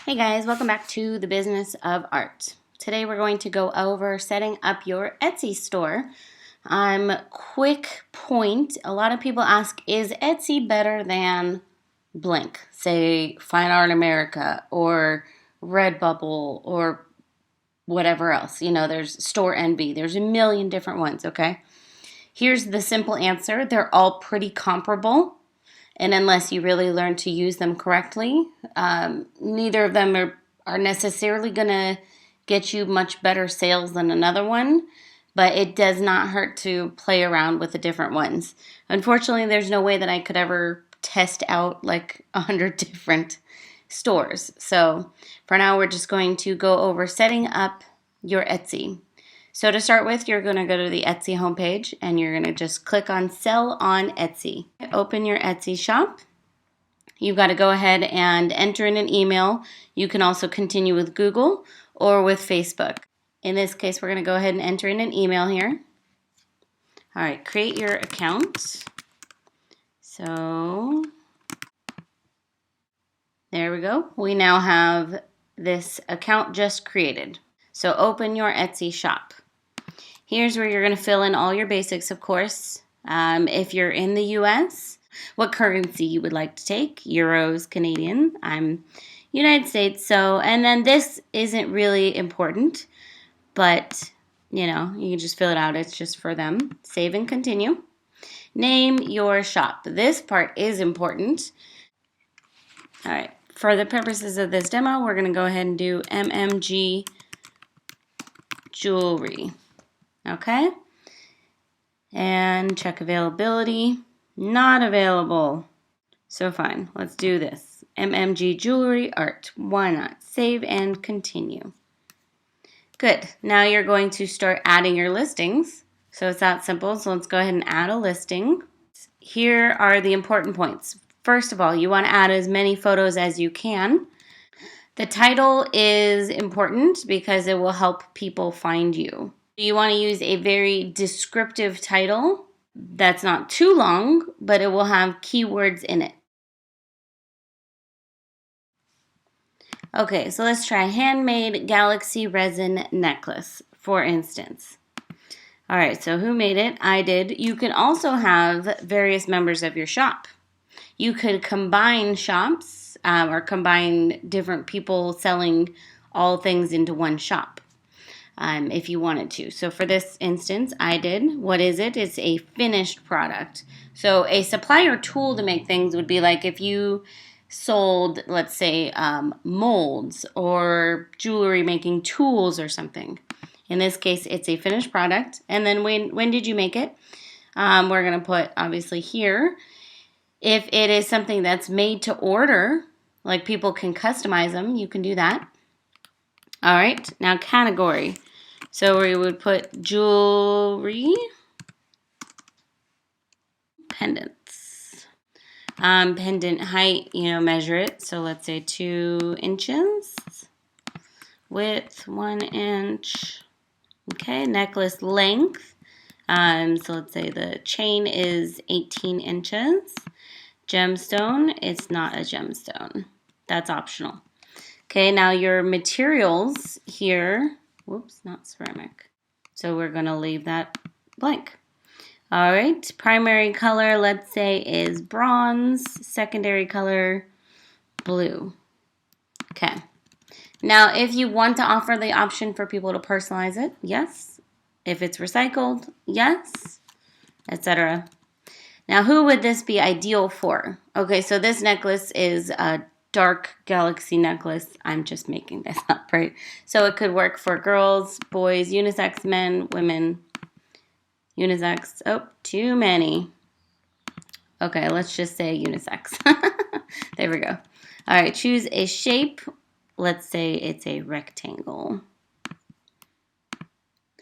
Hey guys, welcome back to the business of art. Today we're going to go over setting up your Etsy store. Quick point, a lot of people ask, is Etsy better than blank? Say Fine Art America or Redbubble or whatever else. You know, there's Store Envy. There's a million different ones, okay? Here's the simple answer. They're all pretty comparable. And unless you really learn to use them correctly, neither of them are necessarily going to get you much better sales than another one, but it does not hurt to play around with the different ones. Unfortunately, there's no way that I could ever test out like 100 different stores. So for now, we're just going to go over setting up your Etsy. So to start with, you're going to go to the Etsy homepage and you're going to just click on Sell on Etsy. Open your Etsy shop. You've got to go ahead and enter in an email. You can also continue with Google or with Facebook. In this case, we're going to go ahead and enter in an email here. All right, create your account. So there we go. We now have this account just created. So open your Etsy shop. Here's where you're going to fill in all your basics, of course. If you're in the U.S., what currency you would like to take, euros, Canadian. I'm United States, and then this isn't really important, but, you know, you can just fill it out. It's just for them. Save and continue. Name your shop. This part is important. All right. For the purposes of this demo, we're going to go ahead and do MMG Jewelry. Okay, and check availability, not available. So fine, let's do this. MMG Jewelry Art, why not? Save and continue. Good, now you're going to start adding your listings. So it's that simple, so let's go ahead and add a listing. Here are the important points. First of all, you want to add as many photos as you can. The title is important because it will help people find you. You want to use a very descriptive title that's not too long, but it will have keywords in it. Okay, so let's try handmade galaxy resin necklace, for instance. All right, so who made it? I did. You can also have various members of your shop. You could combine shops or combine different people selling all things into one shop. If you wanted to. So for this instance, I did. What is it? It's a finished product. So a supplier tool to make things would be like if you sold, let's say, molds or jewelry making tools or something. In this case, it's a finished product. And then when did you make it? We're going to put, obviously, here. If it is something that's made to order, like people can customize them, you can do that. All right, now category. So we would put jewelry, pendants. Pendant height, measure it. So let's say 2 inches. Width, 1 inch. Okay, necklace length. So let's say the chain is 18 inches. Gemstone, it's not a gemstone. That's optional. Okay, now your materials here, whoops, not ceramic. So we're going to leave that blank. All right, primary color, let's say, is bronze. Secondary color, blue. Okay. Now, if you want to offer the option for people to personalize it, yes. If it's recycled, yes, etc. Now, who would this be ideal for? Okay, so this necklace is a dark galaxy necklace. I'm just making this up, right? So it could work for girls, boys, unisex, men, women, unisex. Oh, too many. Okay, let's just say unisex. There we go. All right, choose a shape. Let's say it's a rectangle.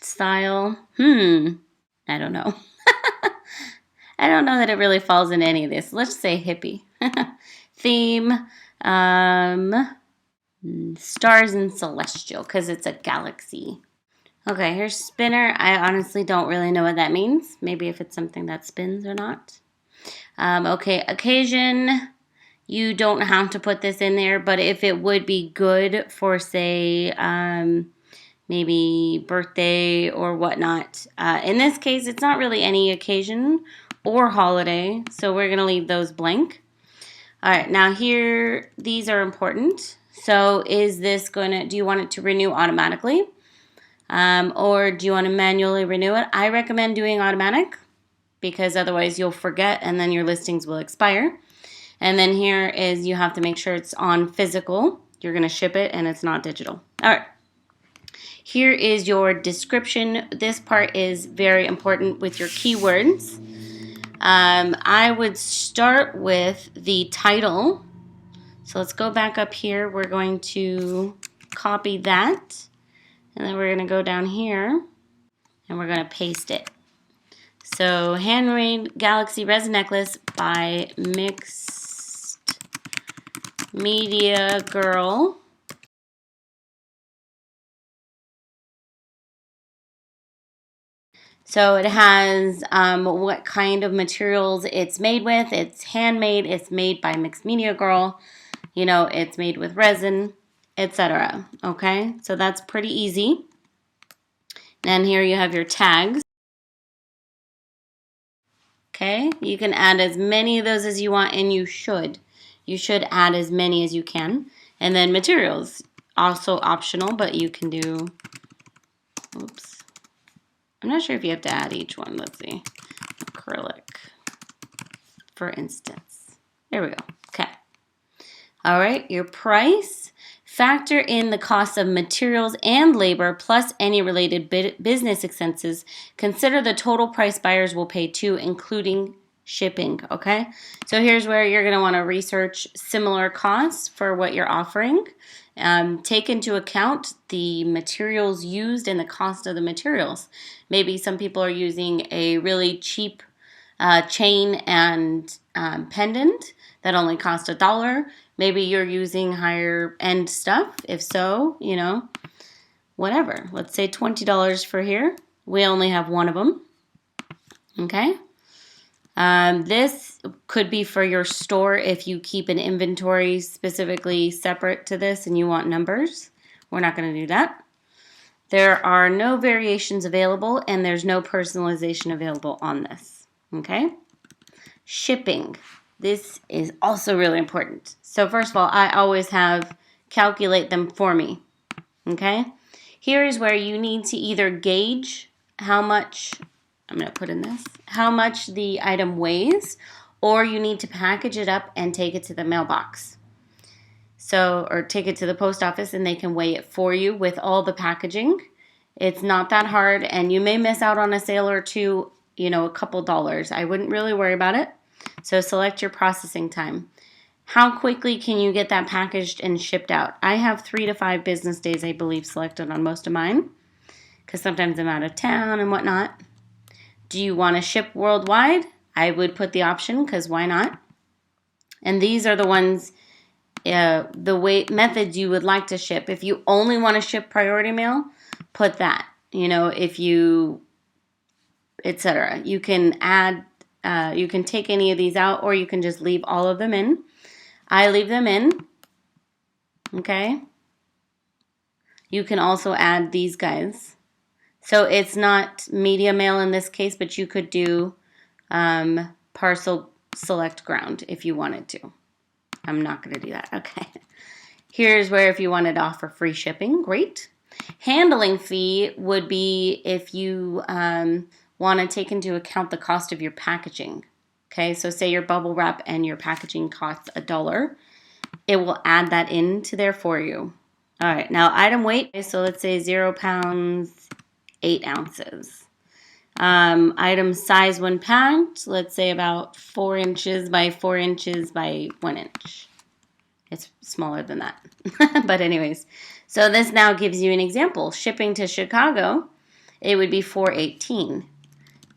Style. I don't know. I don't know that it really falls in any of this. Let's say hippie. Theme. Stars and celestial, because it's a galaxy. Okay, here's spinner. I honestly don't really know what that means. Maybe if it's something that spins or not. Okay, occasion. You don't have to put this in there, but if it would be good for, say, maybe birthday or whatnot. In this case, it's not really any occasion or holiday, so we're going to leave those blank. All right, now here, these are important. So is this going to, do you want it to renew automatically? Or do you want to manually renew it? I recommend doing automatic because otherwise you'll forget and then your listings will expire. And then here is you have to make sure it's on physical. You're going to ship it and it's not digital. All right. Here is your description. This part is very important with your keywords. I would start with the title. So let's go back up here. We're going to copy that. And then we're going to go down here and we're going to paste it. So, handmade galaxy resin necklace by Mixed Media Girl. So it has what kind of materials it's made with. It's handmade. It's made by Mixed Media Girl. You know, it's made with resin, etc. Okay, so that's pretty easy. And here you have your tags. Okay, you can add as many of those as you want, and you should. You should add as many as you can. And then materials, also optional, but you can do, oops. I'm not sure if you have to add each one. Let's see. Acrylic, for instance. There we go. Okay. All right, your price. Factor in the cost of materials and labor plus any related business expenses. Consider the total price buyers will pay too, including shipping, okay? So here's where you're going to want to research similar costs for what you're offering. Take into account the materials used and the cost of the materials. Maybe some people are using a really cheap chain and pendant that only cost $1. Maybe you're using higher end stuff. If so, you know, whatever. Let's say $20 for here. We only have one of them. Okay. This could be for your store if you keep an inventory specifically separate to this and you want numbers. We're not going to do that. There are no variations available and there's no personalization available on this. Okay. Shipping. This is also really important. So first of all, I always have calculate them for me. Okay. Here is where you need to either gauge how much, I'm going to put in this, how much the item weighs, or you need to package it up and take it to the mailbox. So, or take it to the post office and they can weigh it for you with all the packaging. It's not that hard and you may miss out on a sale or two, you know, a couple dollars. I wouldn't really worry about it. So select your processing time. How quickly can you get that packaged and shipped out? I have 3 to 5 business days, I believe, selected on most of mine because sometimes I'm out of town and whatnot. Do you want to ship worldwide? I would put the option because why not? And these are the ones, the methods you would like to ship. If you only want to ship priority mail, put that. You know, if you, etc. You can add. You can take any of these out or you can just leave all of them in. I leave them in. Okay. You can also add these guys. So it's not media mail in this case, but you could do parcel select ground if you wanted to. I'm not going to do that. Okay. Here's where if you wanted to offer free shipping, great. Handling fee would be if you want to take into account the cost of your packaging. Okay, so say your bubble wrap and your packaging costs $1. It will add that into there for you. All right, now item weight. So let's say 0 pounds, 8 ounces. Item size when packed, let's say about 4 inches by 4 inches by 1 inch. It's smaller than that. But anyways, so this now gives you an example. Shipping to Chicago, it would be $4.18.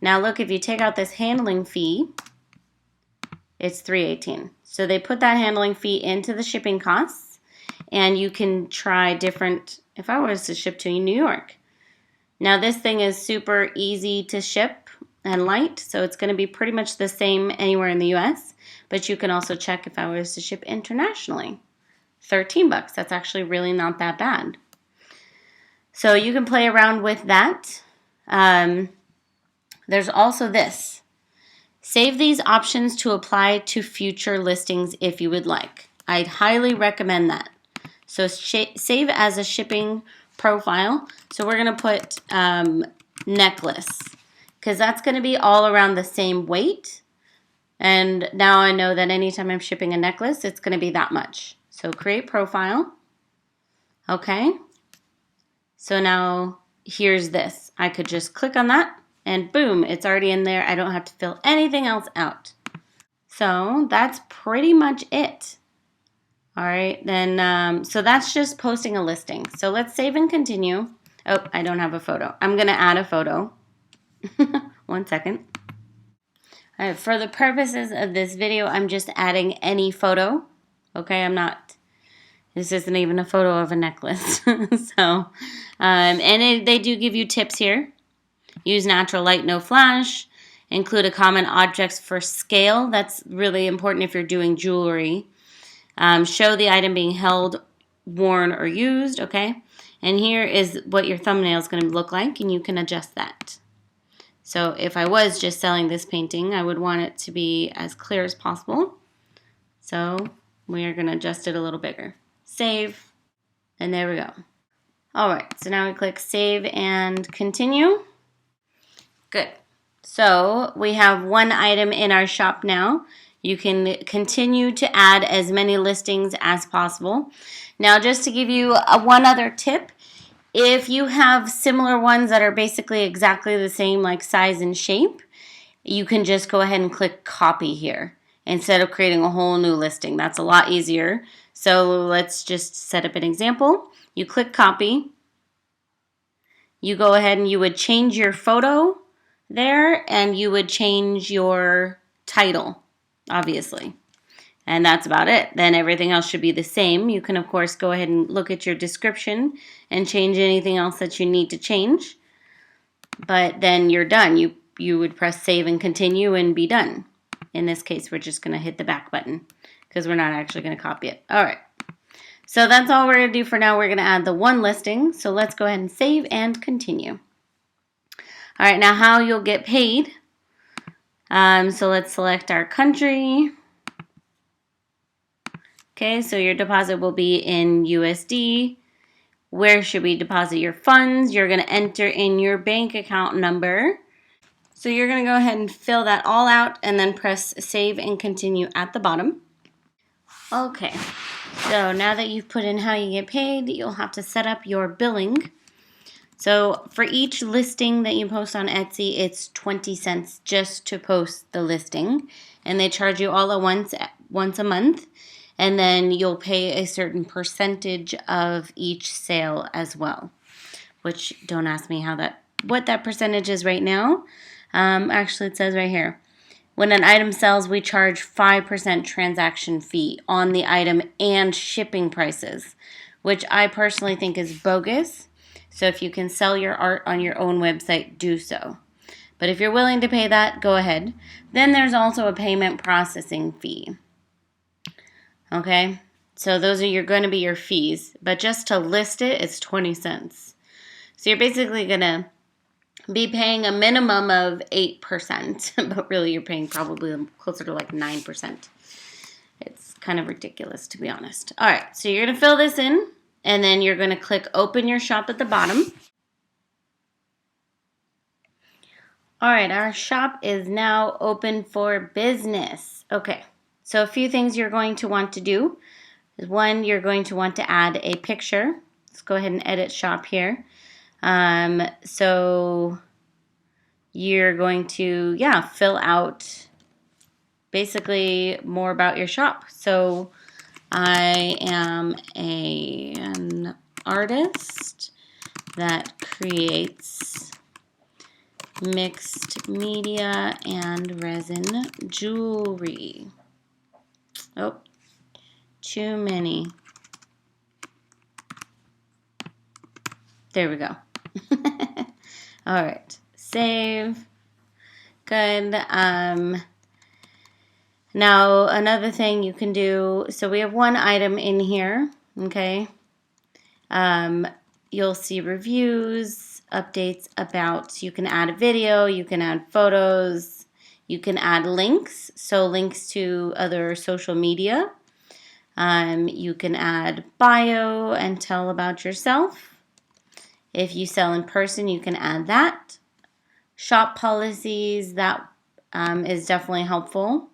Now look, if you take out this handling fee, it's $3.18. So they put that handling fee into the shipping costs, and you can try different, if I was to ship to New York. Now this thing is super easy to ship. and light, so it's going to be pretty much the same anywhere in the US, but you can also check if I was to ship internationally. $13, that's actually really not that bad. So you can play around with that. There's also this. Save these options to apply to future listings if you would like. I'd highly recommend that. So save as a shipping profile. So we're going to put necklace, because that's going to be all around the same weight. And now I know that anytime I'm shipping a necklace, it's going to be that much. So create profile. Okay. So now here's this. I could just click on that and boom, it's already in there. I don't have to fill anything else out. So that's pretty much it. All right, then, so that's just posting a listing. So let's save and continue. Oh, I don't have a photo. I'm going to add a photo. 1 second. All right, for the purposes of this video, I'm just adding any photo. Okay, this isn't even a photo of a necklace. So, they do give you tips here. Use natural light, no flash. Include a common objects for scale. That's really important if you're doing jewelry. Show the item being held, worn, or used, okay? And here is what your thumbnail is going to look like, and you can adjust that. So if I was just selling this painting, I would want it to be as clear as possible. So we are going to adjust it a little bigger. Save, and there we go. All right, so now we click Save and Continue. Good. So we have one item in our shop now. You can continue to add as many listings as possible. Now, just to give you one other tip, if you have similar ones that are basically exactly the same, like size and shape, you can just go ahead and click copy here instead of creating a whole new listing. That's a lot easier. So let's just set up an example. You click copy. You go ahead and you would change your photo there, and you would change your title, obviously. And that's about it. Then everything else should be the same. You can, of course, go ahead and look at your description and change anything else that you need to change. But then you're done. You would press save and continue and be done. In this case, we're just going to hit the back button because we're not actually going to copy it. All right. So that's all we're going to do for now. We're going to add the one listing. So let's go ahead and save and continue. All right, now how you'll get paid. So let's select our country. Okay, so your deposit will be in USD. Where should we deposit your funds? You're going to enter in your bank account number. So you're going to go ahead and fill that all out and then press save and continue at the bottom. Okay, so now that you've put in how you get paid, you'll have to set up your billing. So for each listing that you post on Etsy, it's 20 cents just to post the listing. And they charge you all at once a month. And then you'll pay a certain percentage of each sale as well. Which, don't ask me what that percentage is right now. Actually, it says right here. When an item sells, we charge 5% transaction fee on the item and shipping prices, which I personally think is bogus. So if you can sell your art on your own website, do so. But if you're willing to pay that, go ahead. Then there's also a payment processing fee. Okay, so those are going to be your fees. But just to list it, it's 20 cents. So you're basically going to be paying a minimum of 8%. But really, you're paying probably closer to like 9%. It's kind of ridiculous, to be honest. All right, so you're going to fill this in. And then you're going to click Open Your Shop at the bottom. All right, our shop is now open for business. Okay, so a few things you're going to want to do is one, you're going to want to add a picture. Let's go ahead and edit shop here. So you're going to, fill out basically more about your shop. So I am an artist that creates mixed media and resin jewelry. Oh, too many. There we go. All right, save. Good. Now, another thing you can do, so we have one item in here, okay? You'll see reviews, updates about, you can add a video, you can add photos, you can add links, so links to other social media. You can add bio and tell about yourself. If you sell in person, you can add that. Shop policies, that is definitely helpful.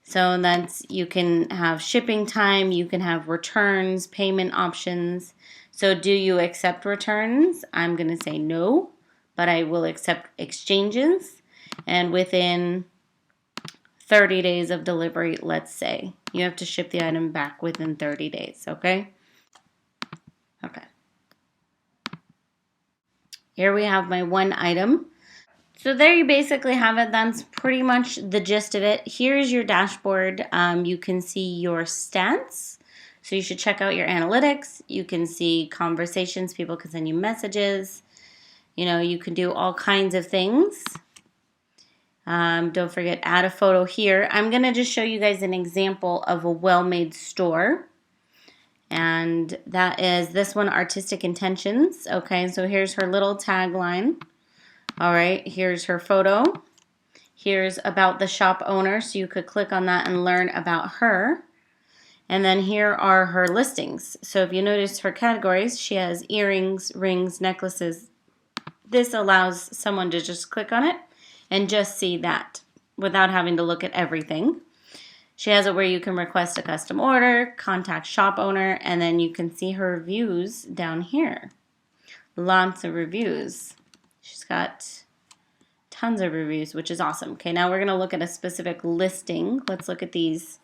So that's, you can have shipping time, you can have returns, payment options. So do you accept returns? I'm going to say no, but I will accept exchanges. And within 30 days of delivery, let's say, you have to ship the item back within 30 days, okay? Okay. Here we have my one item. So there you basically have it. That's pretty much the gist of it. Here's your dashboard. You can see your stats. So you should check out your analytics. You can see conversations. People can send you messages. You know, you can do all kinds of things. Don't forget, add a photo here. I'm going to just show you guys an example of a well-made store. And that is this one, Artistic Intentions. Okay, so here's her little tagline. All right, here's her photo. Here's about the shop owner, so you could click on that and learn about her. And then here are her listings. So if you notice her categories, she has earrings, rings, necklaces. This allows someone to just click on it and just see that without having to look at everything. She has it where you can request a custom order, contact shop owner, and then you can see her reviews down here. Lots of reviews. She's got tons of reviews, which is awesome. Okay, now we're going to look at a specific listing. Let's look at these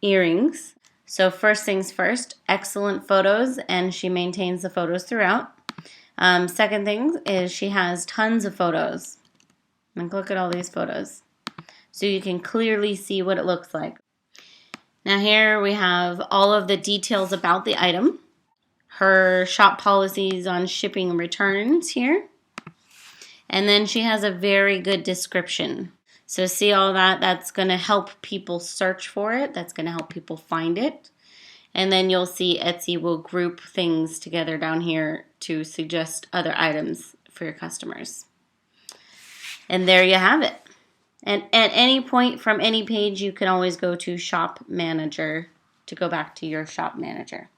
earrings. So first things first, excellent photos, and she maintains the photos throughout. Second thing is she has tons of photos. Like, look at all these photos. So you can clearly see what it looks like. Now here we have all of the details about the item. Her shop policies on shipping and returns here. And then she has a very good description. So see all that? That's going to help people search for it. That's going to help people find it. And then you'll see Etsy will group things together down here to suggest other items for your customers. And there you have it. And at any point from any page, you can always go to Shop Manager to go back to your Shop Manager.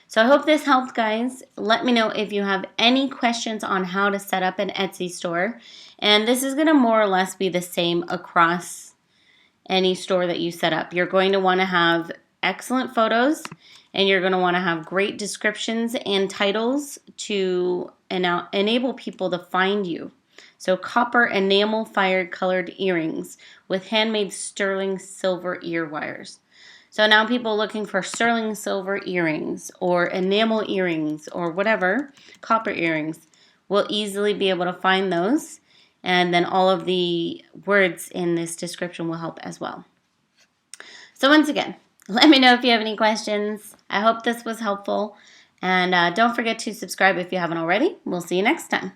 So I hope this helped, guys. Let me know if you have any questions on how to set up an Etsy store. And this is going to more or less be the same across any store that you set up. You're going to want to have excellent photos, and you're going to want to have great descriptions and titles to enable people to find you. So copper enamel fired colored earrings with handmade sterling silver ear wires. So now people looking for sterling silver earrings or enamel earrings or whatever, copper earrings, will easily be able to find those. And then all of the words in this description will help as well. So once again, let me know if you have any questions. I hope this was helpful. And don't forget to subscribe if you haven't already. We'll see you next time.